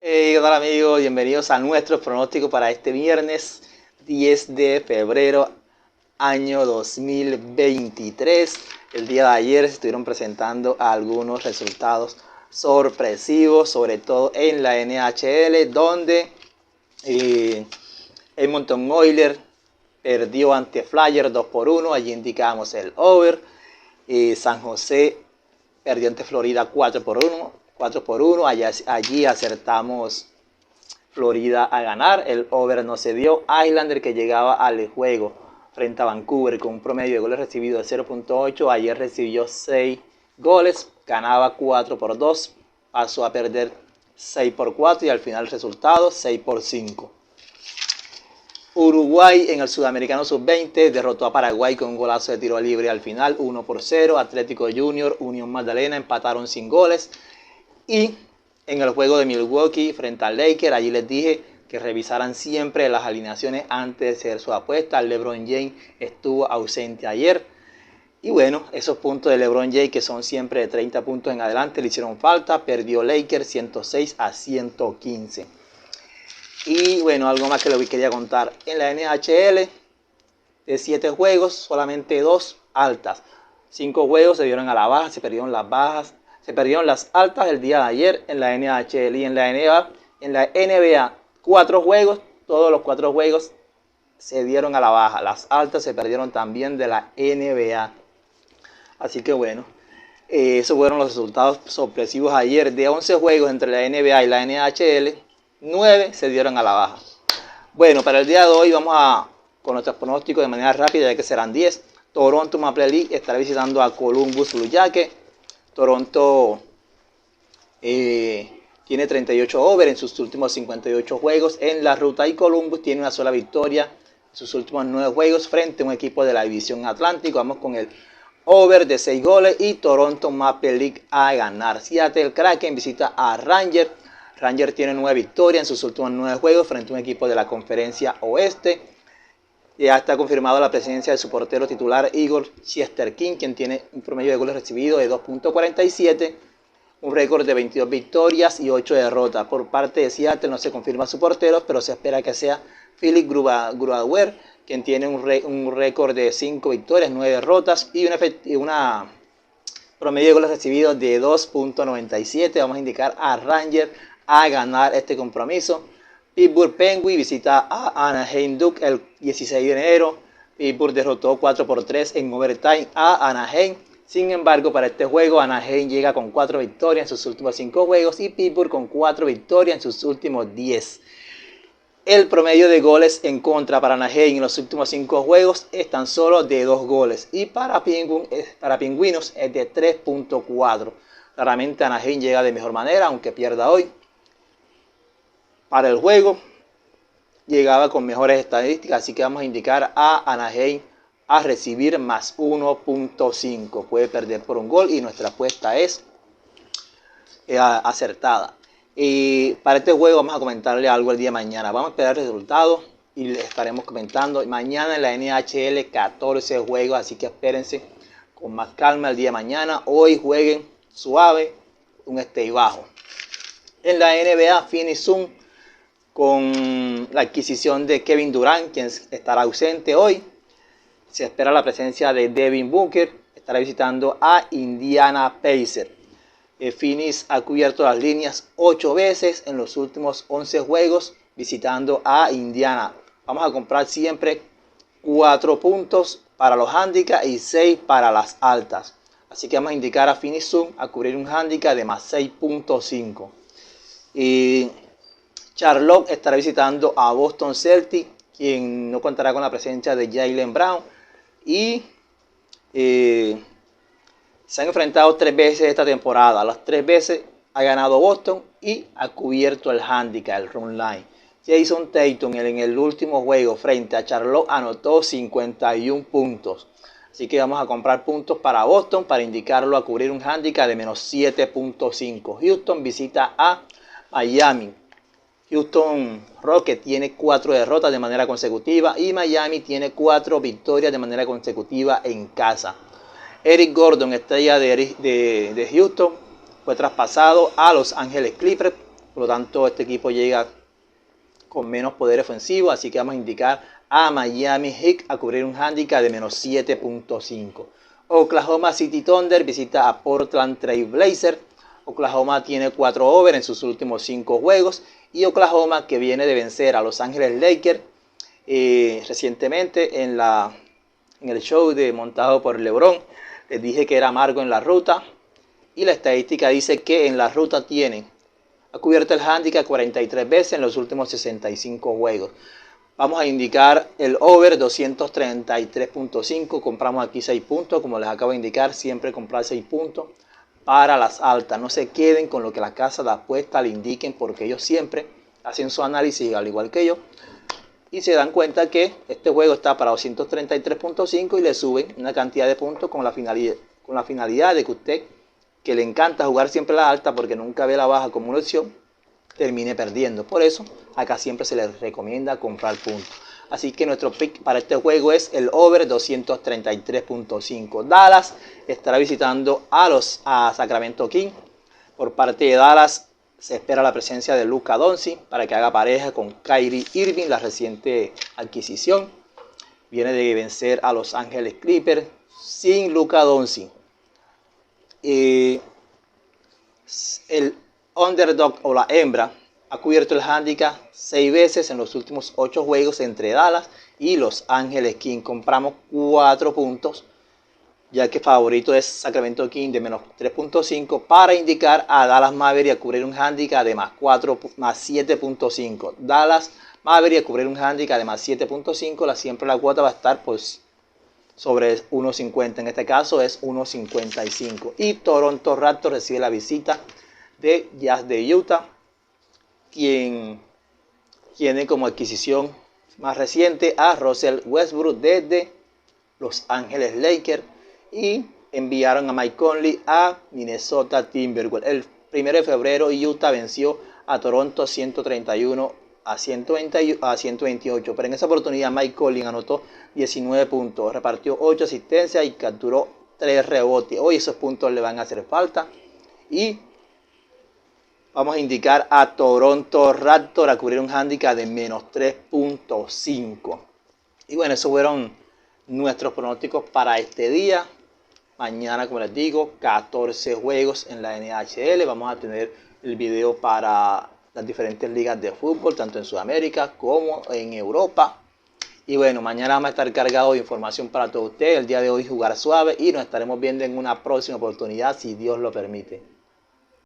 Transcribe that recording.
¿Qué tal amigos? Bienvenidos a nuestro pronóstico para este viernes 10 de febrero año 2023. El día de ayer se estuvieron presentando algunos resultados sorpresivos, sobre todo en la NHL, donde Edmonton Oilers perdió ante Flyers 2-1, allí indicamos el over. San José perdió ante Florida 4-1. Allí acertamos Florida a ganar. El over no se dio. Islander, que llegaba al juego frente a Vancouver con un promedio de goles recibidos de 0.8. Ayer recibió 6 goles. Ganaba 4-2. Pasó a perder 6-4 y al final el resultado 6-5. Uruguay en el Sudamericano Sub-20 derrotó a Paraguay con un golazo de tiro libre al final, 1-0. Atlético Junior, Unión Magdalena empataron sin goles. Y en el juego de Milwaukee frente al Lakers, allí les dije que revisaran siempre las alineaciones antes de hacer su apuesta. LeBron James estuvo ausente ayer. Y bueno, esos puntos de LeBron James, que son siempre de 30 puntos en adelante, le hicieron falta. Perdió Lakers 106-115. Y bueno, algo más que les quería contar. En la NHL, de 7 juegos, solamente 2 altas. 5 juegos se dieron a la baja, se perdieron las bajas. Se perdieron las altas el día de ayer en la NHL y en la NBA 4 juegos, todos los 4 juegos se dieron a la baja. Las altas se perdieron también de la NBA. Así que bueno, esos fueron los resultados sorpresivos ayer. De 11 juegos entre la NBA y la NHL, 9 se dieron a la baja. Bueno, para el día de hoy vamos con nuestros pronósticos de manera rápida, ya que serán 10. Toronto Maple Leafs estará visitando a Columbus Blue Jackets. Toronto tiene 38 over en sus últimos 58 juegos en la ruta y Columbus tiene una sola victoria en sus últimos 9 juegos frente a un equipo de la división Atlántico. Vamos con el over de 6 goles y Toronto Maple Leafs a ganar. Seattle Kraken visita a Rangers. Rangers tiene 9 victorias en sus últimos 9 juegos frente a un equipo de la conferencia oeste. Ya está confirmado la presencia de su portero titular Igor Shesterkin, quien tiene un promedio de goles recibidos de 2.47, un récord de 22 victorias y 8 derrotas. Por parte de Seattle no se confirma su portero, pero se espera que sea Philip Grubauer, quien tiene un récord de 5 victorias, 9 derrotas y una promedio de goles recibidos de 2.97. Vamos a indicar a Rangers a ganar este compromiso. Pittsburgh Penguins visita a Anaheim Ducks el 16 de enero. Pittsburgh derrotó 4-3 en overtime a Anaheim. Sin embargo, para este juego, Anaheim llega con 4 victorias en sus últimos 5 juegos y Pittsburgh con 4 victorias en sus últimos 10. El promedio de goles en contra para Anaheim en los últimos 5 juegos es tan solo de 2 goles. Y para Pingüinos es de 3.4. Claramente Anaheim llega de mejor manera, aunque pierda hoy. Para el juego llegaba con mejores estadísticas, así que vamos a indicar a Anaheim a recibir más 1.5. Puede perder por un gol y nuestra apuesta es acertada. Y para este juego vamos a comentarle algo el día de mañana. Vamos a esperar el resultado y les estaremos comentando. Mañana en la NHL 14 juegos, así que espérense con más calma el día de mañana. Hoy jueguen suave, un stay bajo. En la NBA, Phoenix Suns con la adquisición de Kevin Durant, quien estará ausente hoy. Se espera la presencia de Devin Booker. Estará visitando a Indiana Pacers. Phoenix ha cubierto las líneas 8 veces en los últimos 11 juegos visitando a Indiana. Vamos a comprar siempre 4 puntos para los handicaps y 6 para las altas. Así que vamos a indicar a Phoenix Suns a cubrir un handicap de más 6.5. Y Charlotte estará visitando a Boston Celtics, quien no contará con la presencia de Jaylen Brown. Y se han enfrentado 3 veces esta temporada. Las 3 veces ha ganado Boston y ha cubierto el handicap, el run line. Jason Tatum en el último juego frente a Charlotte anotó 51 puntos. Así que vamos a comprar puntos para Boston para indicarlo a cubrir un handicap de menos 7.5. Houston visita a Miami. Houston Rockets tiene 4 derrotas de manera consecutiva y Miami tiene 4 victorias de manera consecutiva en casa. Eric Gordon, estrella de Houston, fue traspasado a Los Ángeles Clippers Por lo tanto, este equipo llega con menos poder ofensivo, así que vamos a indicar a Miami Heat a cubrir un handicap de menos 7.5. Oklahoma City Thunder visita a Portland Trail Blazers. Oklahoma tiene 4 over en sus últimos 5 juegos y Oklahoma, que viene de vencer a Los Ángeles Lakers recientemente en el show montado por LeBron, les dije que era amargo en la ruta y la estadística dice que en la ruta ha cubierto el handicap 43 veces en los últimos 65 juegos. Vamos a indicar el over 233.5. Compramos aquí 6 puntos. Como les acabo de indicar, siempre comprar 6 puntos para las altas. No se queden con lo que las casas de apuestas le indiquen, porque ellos siempre hacen su análisis al igual que yo y se dan cuenta que este juego está para 233.5 y le suben una cantidad de puntos con la finalidad de que usted, que le encanta jugar siempre la alta porque nunca ve la baja como una opción, termine perdiendo. Por eso acá siempre se les recomienda comprar puntos. Así que nuestro pick para este juego es el over 233.5. Dallas estará visitando a Sacramento Kings. Por parte de Dallas se espera la presencia de Luka Doncic para que haga pareja con Kyrie Irving, la reciente adquisición. Viene de vencer a Los Ángeles Clippers sin Luka Doncic. El underdog o la hembra ha cubierto el handicap 6 veces en los últimos 8 juegos entre Dallas y Los Ángeles Kings. Compramos 4 puntos, ya que favorito es Sacramento Kings de menos 3.5 para indicar a Dallas Mavericks a cubrir un handicap de más 7.5. Dallas Mavericks a cubrir un handicap de más 7.5. Siempre la cuota va a estar pues sobre 1.50, en este caso es 1.55. Y Toronto Raptors recibe la visita de Jazz de Utah, quien tiene como adquisición más reciente a Russell Westbrook desde Los Ángeles Lakers y enviaron a Mike Conley a Minnesota Timberwolves. El 1 de febrero Utah venció a Toronto 131-128, pero en esa oportunidad Mike Conley anotó 19 puntos, repartió 8 asistencias y capturó 3 rebotes. Hoy esos puntos le van a hacer falta y vamos a indicar a Toronto Raptors a cubrir un handicap de menos 3.5. Y bueno, esos fueron nuestros pronósticos para este día. Mañana, como les digo, 14 juegos en la NHL. Vamos a tener el video para las diferentes ligas de fútbol, tanto en Sudamérica como en Europa. Y bueno, mañana vamos a estar cargados de información para todos ustedes. El día de hoy jugar suave y nos estaremos viendo en una próxima oportunidad, si Dios lo permite.